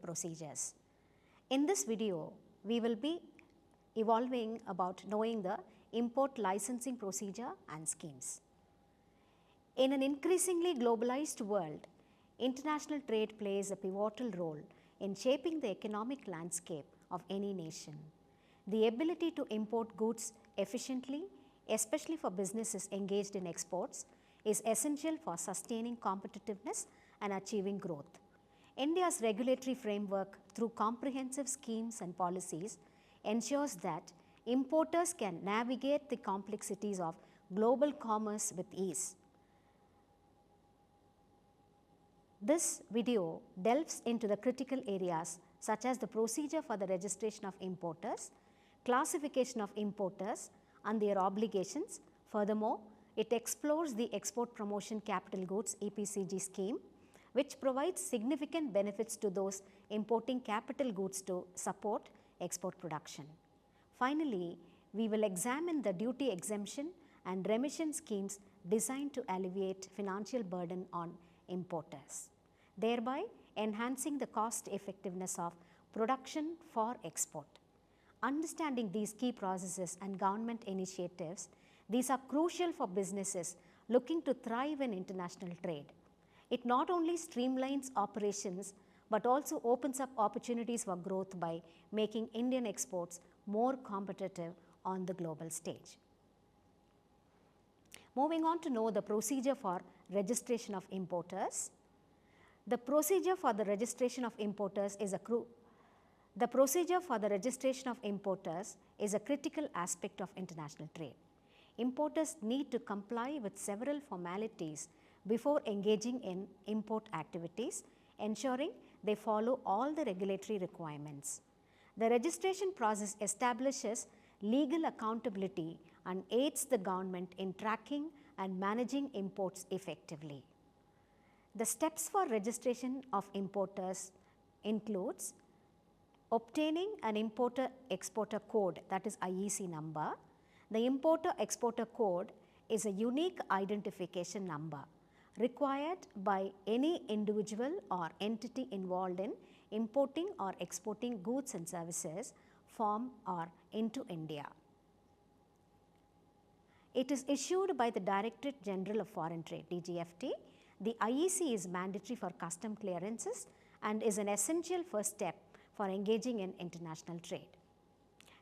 procedures. In this video, we will be evolving about knowing the import licensing procedure and schemes. In an increasingly globalized world, international trade plays a pivotal role in shaping the economic landscape of any nation. The ability to import goods efficiently, especially for businesses engaged in exports, is essential for sustaining competitiveness and achieving growth. India's regulatory framework, through comprehensive schemes and policies, ensures that importers can navigate the complexities of global commerce with ease. This video delves into the critical areas such as the procedure for the registration of importers, classification of importers and their obligations. Furthermore, it explores the Export Promotion Capital Goods EPCG scheme, which provides significant benefits to those importing capital goods to support export production. Finally, we will examine the duty exemption and remission schemes designed to alleviate financial burden on importers, thereby enhancing the cost effectiveness of production for export. Understanding these key processes and government initiatives, these are crucial for businesses looking to thrive in international trade. It not only streamlines operations but also opens up opportunities for growth by making Indian exports more competitive on the global stage. Moving on to know the procedure for registration of importers. The procedure for the registration of importers is a critical aspect of international trade. Importers need to comply with several formalities before engaging in import activities, ensuring they follow all the regulatory requirements. The registration process establishes legal accountability and aids the government in tracking and managing imports effectively. The steps for registration of importers includes obtaining an importer-exporter code, that is IEC number. The importer-exporter code is a unique identification number required by any individual or entity involved in importing or exporting goods and services from or into India. It is issued by the Directorate General of Foreign Trade (DGFT). The IEC is mandatory for custom clearances and is an essential first step for engaging in international trade.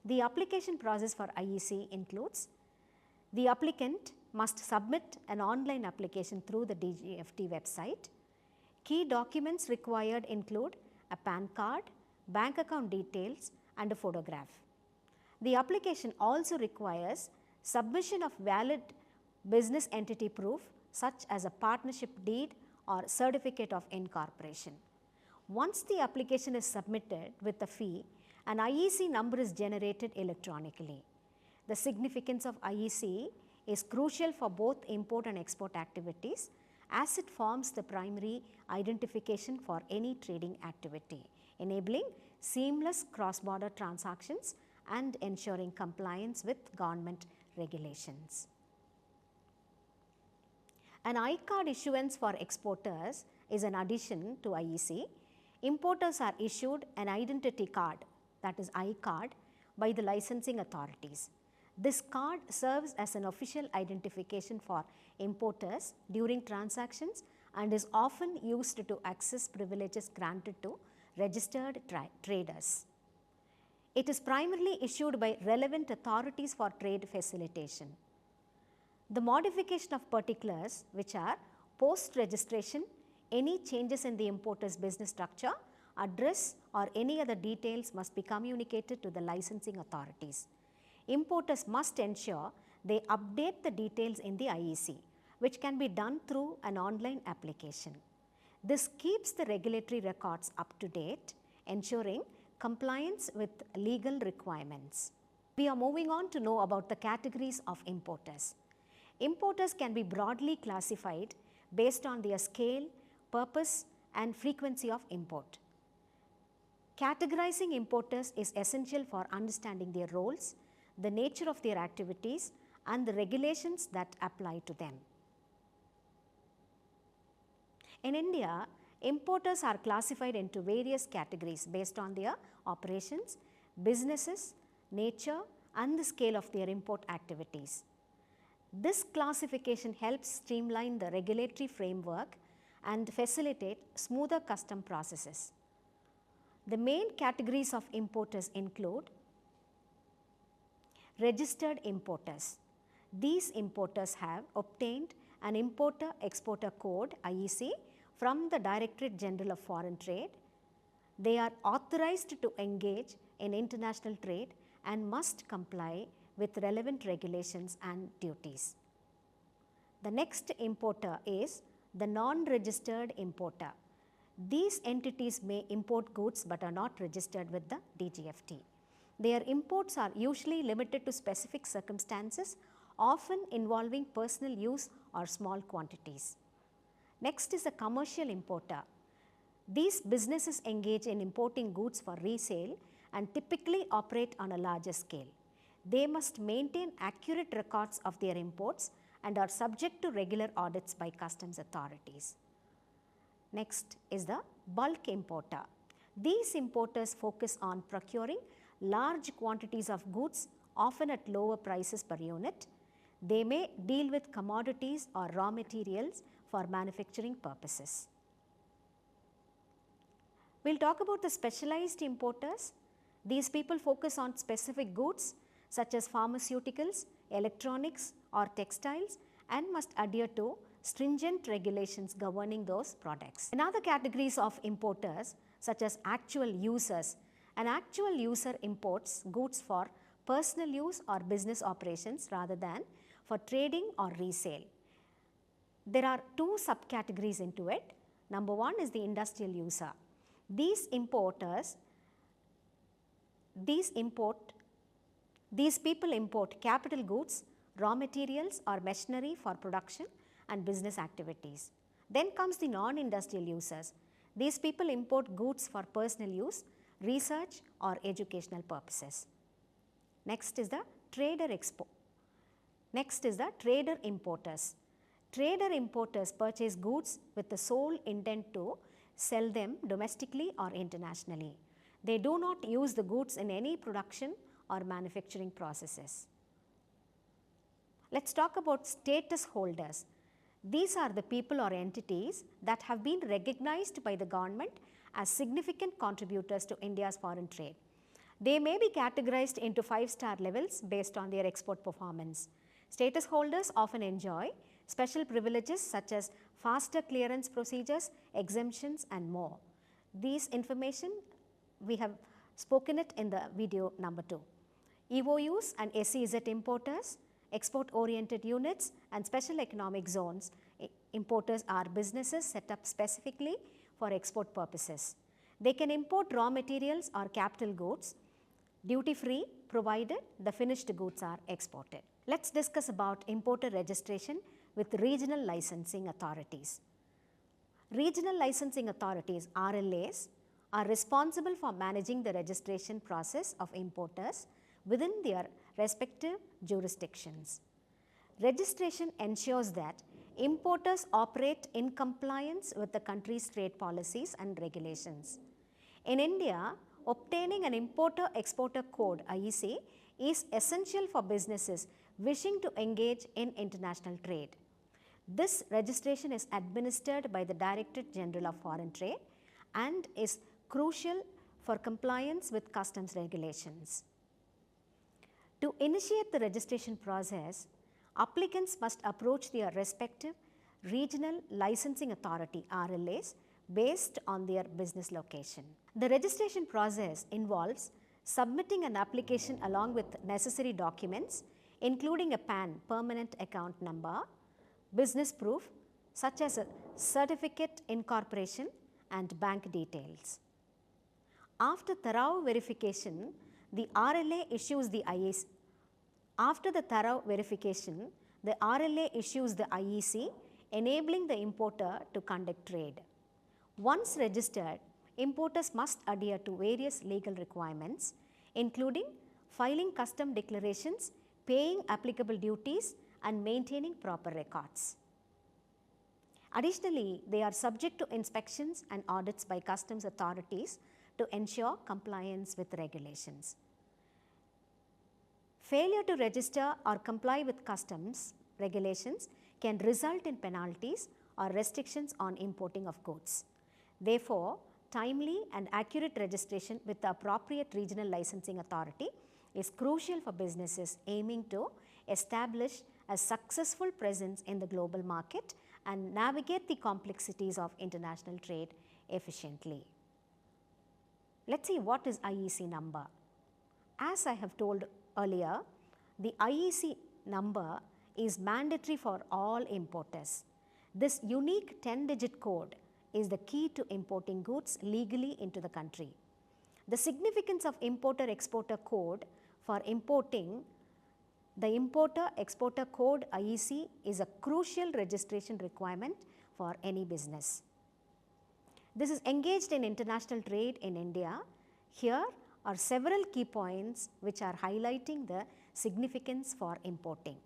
The application process for IEC includes: the applicant must submit an online application through the DGFT website. Key documents required include a PAN card, bank account details and a photograph. The application also requires submission of valid business entity proof such as a partnership deed or certificate of incorporation. Once the application is submitted with a fee, an IEC number is generated electronically. The significance of IEC is crucial for both import and export activities, as it forms the primary identification for any trading activity, enabling seamless cross-border transactions and ensuring compliance with government regulations. An I-card issuance for exporters is an addition to IEC. Importers are issued an identity card, that is I-card, by the licensing authorities. This card serves as an official identification for importers during transactions and is often used to access privileges granted to registered traders. It is primarily issued by relevant authorities for trade facilitation. The modification of particulars, which are post-registration, any changes in the importer's business structure, address or any other details must be communicated to the licensing authorities. Importers must ensure they update the details in the IEC, which can be done through an online application. This keeps the regulatory records up to date, ensuring compliance with legal requirements. We are moving on to know about the categories of importers. Importers can be broadly classified based on their scale, purpose and frequency of import. Categorizing importers is essential for understanding their roles, the nature of their activities and the regulations that apply to them. In India, Importers are classified into various categories based on their operations, businesses, nature and the scale of their import activities. This classification helps streamline the regulatory framework and facilitate smoother custom processes. The main categories of importers include registered importers. These importers have obtained an Importer-Exporter Code (IEC) from the Directorate General of Foreign Trade. They are authorized to engage in international trade and must comply with relevant regulations and duties. The next importer is the non-registered importer. These entities may import goods but are not registered with the DGFT. Their imports are usually limited to specific circumstances, often involving personal use or small quantities. Next is a commercial importer. These businesses engage in importing goods for resale and typically operate on a larger scale. They must maintain accurate records of their imports and are subject to regular audits by customs authorities. Next is the bulk importer. These importers focus on procuring large quantities of goods, often at lower prices per unit. They may deal with commodities or raw materials for manufacturing purposes. We will talk about the specialized importers. These people focus on specific goods such as pharmaceuticals, electronics or textiles and must adhere to stringent regulations governing those products. Another categories of importers such as actual users. An actual user imports goods for personal use or business operations rather than for trading or resale. There are two subcategories into it. Number one is the industrial user. These people import capital goods, raw materials or machinery for production and business activities. Then comes the non-industrial users. These people import goods for personal use, research or educational purposes. Next is the trader importers. Trader importers purchase goods with the sole intent to sell them domestically or internationally. They do not use the goods in any production or manufacturing processes. Let's talk about status holders. These are the people or entities that have been recognized by the government as significant contributors to India's foreign trade. They may be categorized into 5-star levels based on their export performance. Status holders often enjoy special privileges such as faster clearance procedures, exemptions and more. These information we have spoken it in the video number 2. EOUs and SEZ importers, export oriented units and special economic zones. Importers are businesses set up specifically for export purposes. They can import raw materials or capital goods duty free provided the finished goods are exported. Let's discuss about importer registration with regional licensing authorities. Regional licensing authorities RLAs are responsible for managing the registration process of importers within their respective jurisdictions. Registration ensures that importers operate in compliance with the country's trade policies and regulations. In India, obtaining an Importer-Exporter Code (IEC) is essential for businesses wishing to engage in international trade. This registration is administered by the Directorate General of Foreign Trade and is crucial for compliance with customs regulations. To initiate the registration process, applicants must approach their respective regional licensing authority RLAs based on their business location. The registration process involves submitting an application along with necessary documents including a PAN permanent account number, business proof such as a certificate incorporation and bank details. After thorough verification, the RLA issues the IEC. After the thorough verification, the RLA issues the IEC, enabling the importer to conduct trade. Once registered, importers must adhere to various legal requirements, including filing custom declarations, paying applicable duties, and maintaining proper records. Additionally, they are subject to inspections and audits by customs authorities to ensure compliance with regulations. Failure to register or comply with customs regulations can result in penalties or restrictions on importing of goods. Therefore, timely and accurate registration with the appropriate regional licensing authority is crucial for businesses aiming to establish a successful presence in the global market and navigate the complexities of international trade efficiently. Let's see what is IEC number. As I have told earlier, the IEC number is mandatory for all importers. This unique 10-digit code is the key to importing goods legally into the country. The significance of Importer-Exporter Code for importing the Importer-Exporter Code IEC is a crucial registration requirement for any business. This is engaged in international trade in India. Here are several key points which are highlighting the significance for importing.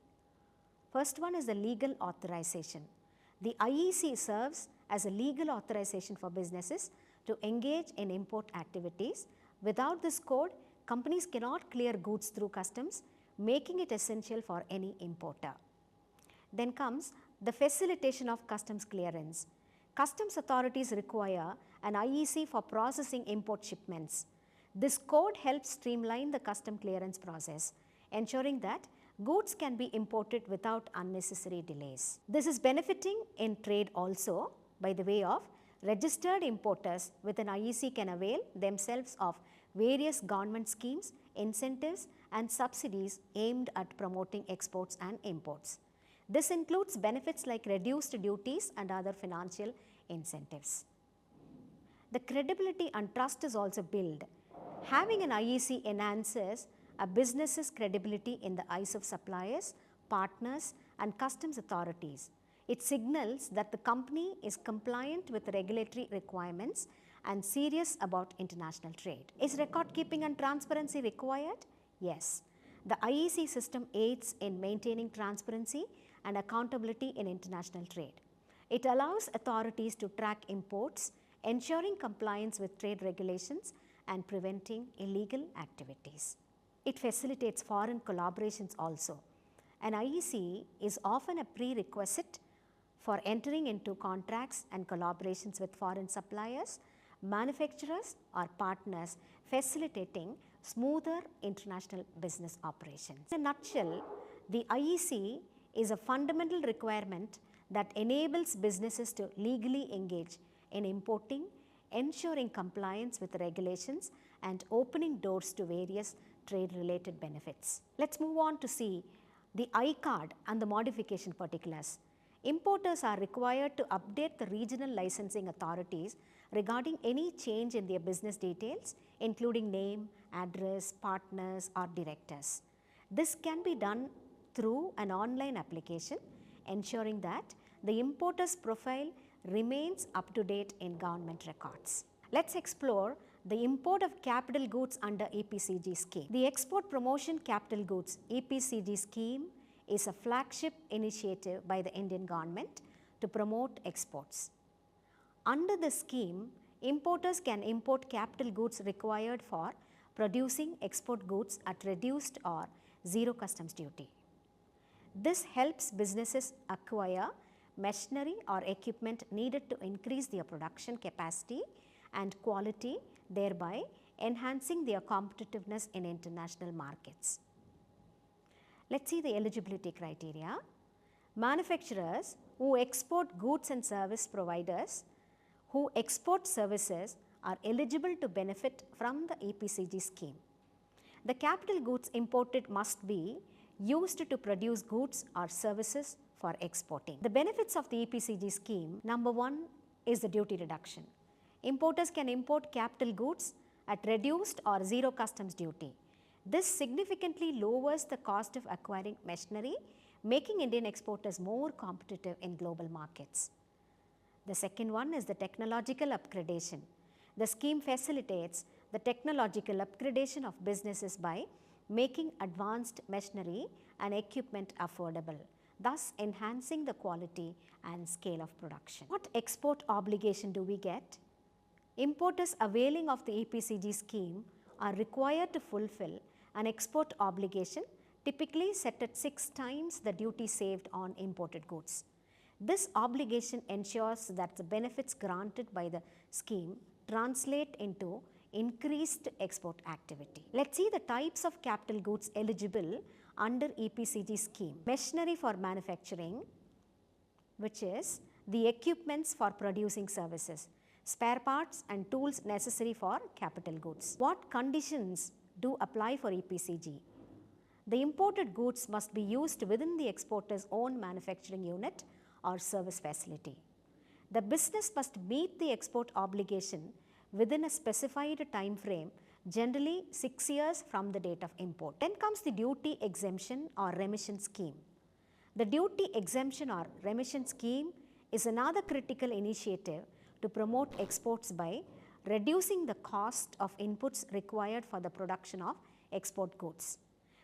First one is the legal authorization. The IEC serves as a legal authorization for businesses to engage in import activities. Without this code, companies cannot clear goods through customs, making it essential for any importer. Then comes the facilitation of customs clearance. Customs authorities require an IEC for processing import shipments. This code helps streamline the custom clearance process, ensuring that goods can be imported without unnecessary delays. This is benefiting in trade also by the way of registered importers with an IEC can avail themselves of various government schemes, incentives and subsidies aimed at promoting exports and imports. This includes benefits like reduced duties and other financial incentives. The credibility and trust is also built. Having an IEC enhances a business's credibility in the eyes of suppliers, partners and customs authorities. It signals that the company is compliant with regulatory requirements and serious about international trade. Is record keeping and transparency required? Yes. The IEC system aids in maintaining transparency and accountability in international trade. It allows authorities to track imports, ensuring compliance with trade regulations and preventing illegal activities. It facilitates foreign collaborations also. An IEC is often a prerequisite for entering into contracts and collaborations with foreign suppliers, manufacturers or partners, facilitating smoother international business operations. In a nutshell, the IEC is a fundamental requirement that enables businesses to legally engage in importing, ensuring compliance with regulations and opening doors to various trade-related benefits. Let's move on to see the I-card and the modification particulars. Importers are required to update the regional licensing authorities regarding any change in their business details, including name, address, partners or directors. This can be done through an online application, ensuring that the importer's profile remains up to date in government records. Let's explore the import of capital goods under EPCG scheme. The Export Promotion Capital Goods EPCG scheme is a flagship initiative by the Indian government to promote exports. Under the scheme, importers can import capital goods required for producing export goods at reduced or zero customs duty. This helps businesses acquire machinery or equipment needed to increase their production capacity and quality, thereby enhancing their competitiveness in international markets. Let's see the eligibility criteria. Manufacturers who export goods and service providers who export services are eligible to benefit from the EPCG scheme. The capital goods imported must be used to produce goods or services for exporting. The benefits of the EPCG scheme, number one is the duty reduction. Importers can import capital goods at reduced or zero customs duty. This significantly lowers the cost of acquiring machinery, making Indian exporters more competitive in global markets. The second one is the technological upgradation. The scheme facilitates the technological upgradation of businesses by making advanced machinery and equipment affordable. thus enhancing the quality and scale of production. What export obligation do we get? Importers availing of the EPCG scheme are required to fulfill an export obligation typically set at 6 times the duty saved on imported goods. This obligation ensures that the benefits granted by the scheme translate into increased export activity. Let's see the types of capital goods eligible under EPCG scheme. Machinery for manufacturing, which is the equipments for producing services, spare parts and tools necessary for capital goods. What conditions do apply for EPCG? The imported goods must be used within the exporter's own manufacturing unit or service facility. The business must meet the export obligation within a specified time frame, generally 6 years from the date of import. Then comes the duty exemption or remission scheme. The duty exemption or remission scheme is another critical initiative to promote exports by reducing the cost of inputs required for the production of export goods.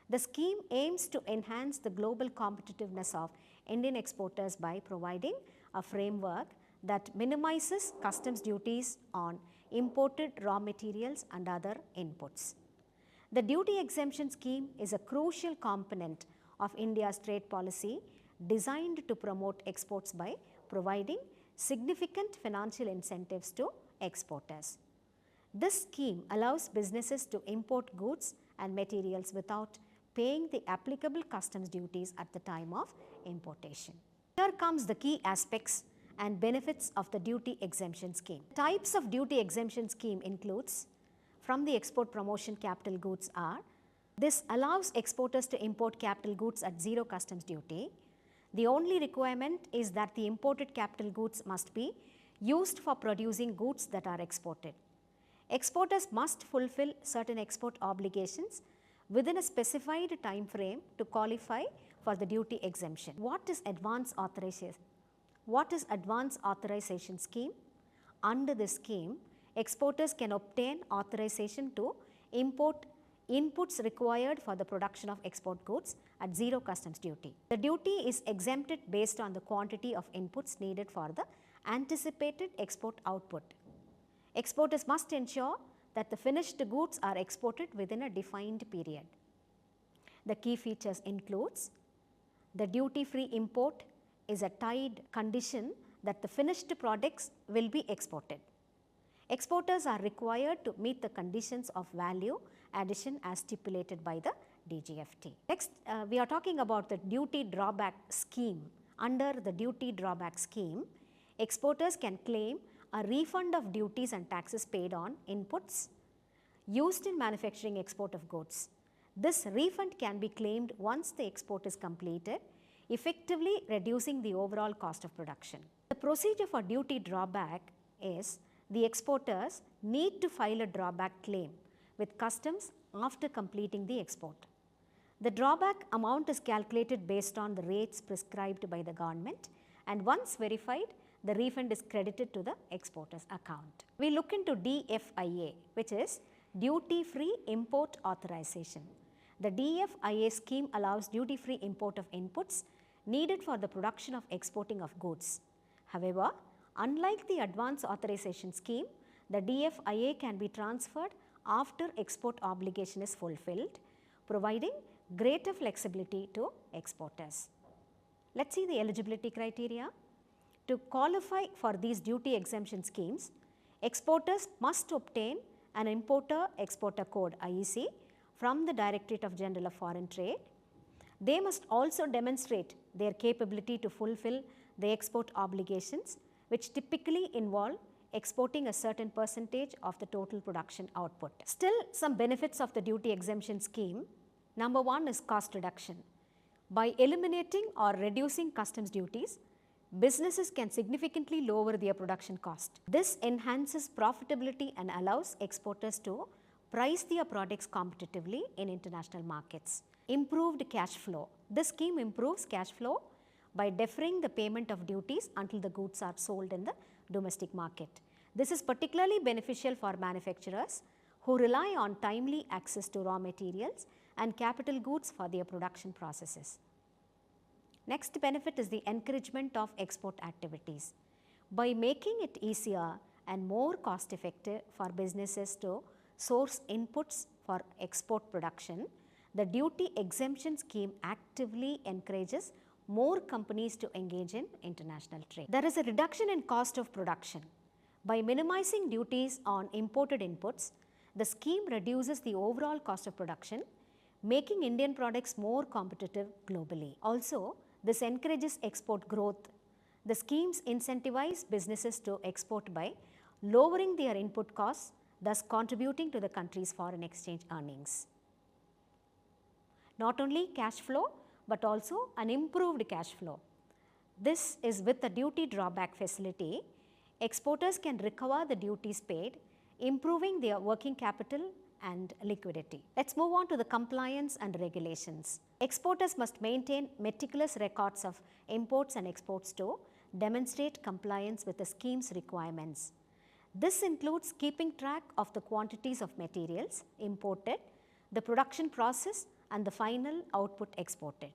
The scheme aims to enhance the global competitiveness of Indian exporters by providing a framework that minimizes customs duties on imported raw materials and other inputs. The duty exemption scheme is a crucial component of India's trade policy designed to promote exports by providing significant financial incentives to exporters. This scheme allows businesses to import goods and materials without paying the applicable customs duties at the time of importation. Here comes the key aspects and benefits of the duty exemption scheme. Types of duty exemption scheme includes from the export promotion capital goods are, this allows exporters to import capital goods at zero customs duty. The only requirement is that the imported capital goods must be used for producing goods that are exported. Exporters must fulfill certain export obligations within a specified time frame to qualify for the duty exemption. What is advance authorization? What is advance authorization scheme? Under this scheme, exporters can obtain authorization to import inputs required for the production of export goods at zero customs duty. The duty is exempted based on the quantity of inputs needed for the anticipated export output. Exporters must ensure that the finished goods are exported within a defined period. The key features includes the duty-free import is a tied condition that the finished products will be exported. Exporters are required to meet the conditions of value addition as stipulated by the DGFT. Next, we are talking about the duty drawback scheme. Under the duty drawback scheme, exporters can claim a refund of duties and taxes paid on inputs used in manufacturing export of goods. This refund can be claimed once the export is completed, effectively reducing the overall cost of production. The procedure for duty drawback is the exporters need to file a drawback claim with customs after completing the export. The drawback amount is calculated based on the rates prescribed by the government, and once verified, the refund is credited to the exporter's account. We look into DFIA, which is duty-free import authorization. The DFIA scheme allows duty-free import of inputs needed for the production of exporting of goods. However, unlike the advance authorization scheme, the DFIA can be transferred after export obligation is fulfilled, providing greater flexibility to exporters. Let's see the eligibility criteria. To qualify for these duty exemption schemes, exporters must obtain an Importer-Exporter Code (IEC) from the Directorate of General of Foreign Trade. They must also demonstrate their capability to fulfill the export obligations, which typically involve exporting a certain percentage of the total production output. Still, some benefits of the duty exemption scheme. Number one is cost reduction. By eliminating or reducing customs duties, businesses can significantly lower their production cost. This enhances profitability and allows exporters to price their products competitively in international markets. Improved cash flow. This scheme improves cash flow by deferring the payment of duties until the goods are sold in the domestic market. This is particularly beneficial for manufacturers who rely on timely access to raw materials and capital goods for their production processes. Next benefit is the encouragement of export activities. By making it easier and more cost effective for businesses to source inputs for export production, the duty exemption scheme actively encourages more companies to engage in international trade. There is a reduction in cost of production. By minimizing duties on imported inputs, the scheme reduces the overall cost of production, making Indian products more competitive globally. Also, this encourages export growth. The schemes incentivize businesses to export by lowering their input costs, thus contributing to the country's foreign exchange earnings. Not only cash flow, but also an improved cash flow. This is with the duty drawback facility, exporters can recover the duties paid, improving their working capital and liquidity. Let's move on to the compliance and regulations. Exporters must maintain meticulous records of imports and exports to demonstrate compliance with the scheme's requirements. This includes keeping track of the quantities of materials imported, the production process and the final output exported.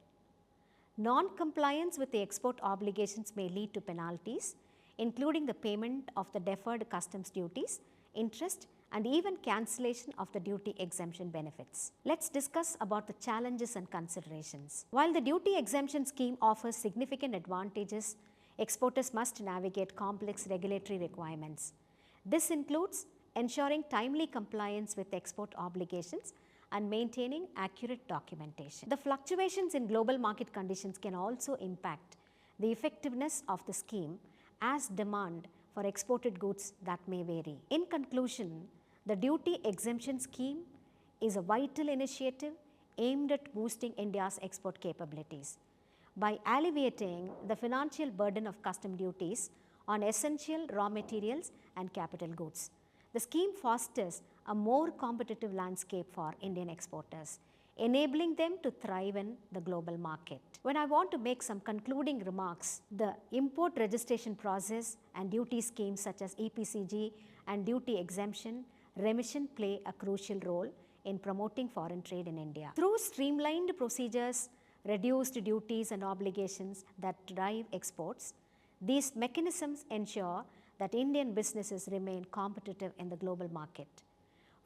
Non-compliance with the export obligations may lead to penalties, including the payment of the deferred customs duties, interest and even cancellation of the duty exemption benefits. Let's discuss about the challenges and considerations. While the duty exemption scheme offers significant advantages, exporters must navigate complex regulatory requirements. This includes ensuring timely compliance with export obligations and maintaining accurate documentation. The fluctuations in global market conditions can also impact the effectiveness of the scheme as demand for exported goods that may vary. In conclusion, the duty exemption scheme is a vital initiative aimed at boosting India's export capabilities. By alleviating the financial burden of custom duties on essential raw materials and capital goods, the scheme fosters a more competitive landscape for Indian exporters, enabling them to thrive in the global market. When I want to make some concluding remarks, the import registration process and duty schemes such as EPCG and duty exemption, remission play a crucial role in promoting foreign trade in India. Through streamlined procedures, reduced duties and obligations that drive exports, these mechanisms ensure that Indian businesses remain competitive in the global market.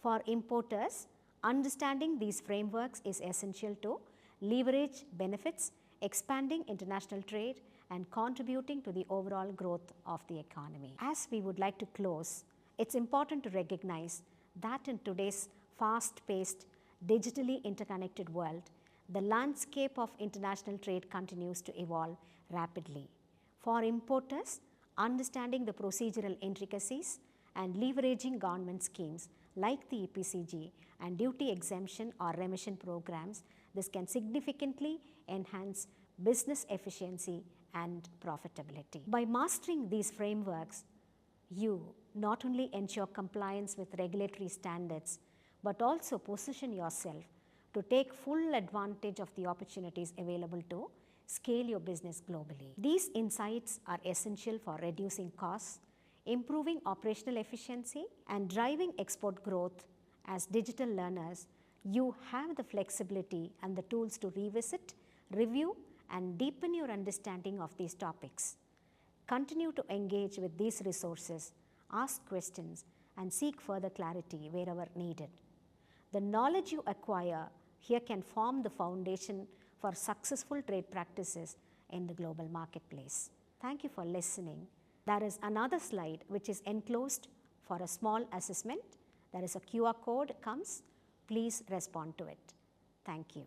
For importers, understanding these frameworks is essential to leverage benefits, expanding international trade and contributing to the overall growth of the economy. As we would like to close, it's important to recognize that in today's fast-paced, digitally interconnected world, the landscape of international trade continues to evolve rapidly. For importers, understanding the procedural intricacies and leveraging government schemes like the EPCG and duty exemption or remission programs, this can significantly enhance business efficiency and profitability. By mastering these frameworks, you not only ensure compliance with regulatory standards, but also position yourself to take full advantage of the opportunities available to scale your business globally. These insights are essential for reducing costs, improving operational efficiency and driving export growth. As digital learners, you have the flexibility and the tools to revisit, review and deepen your understanding of these topics. Continue to engage with these resources, ask questions and seek further clarity wherever needed. The knowledge you acquire here can form the foundation for successful trade practices in the global marketplace. Thank you for listening. There is another slide which is enclosed for a small assessment. There is a QR code comes. Please respond to it. Thank you.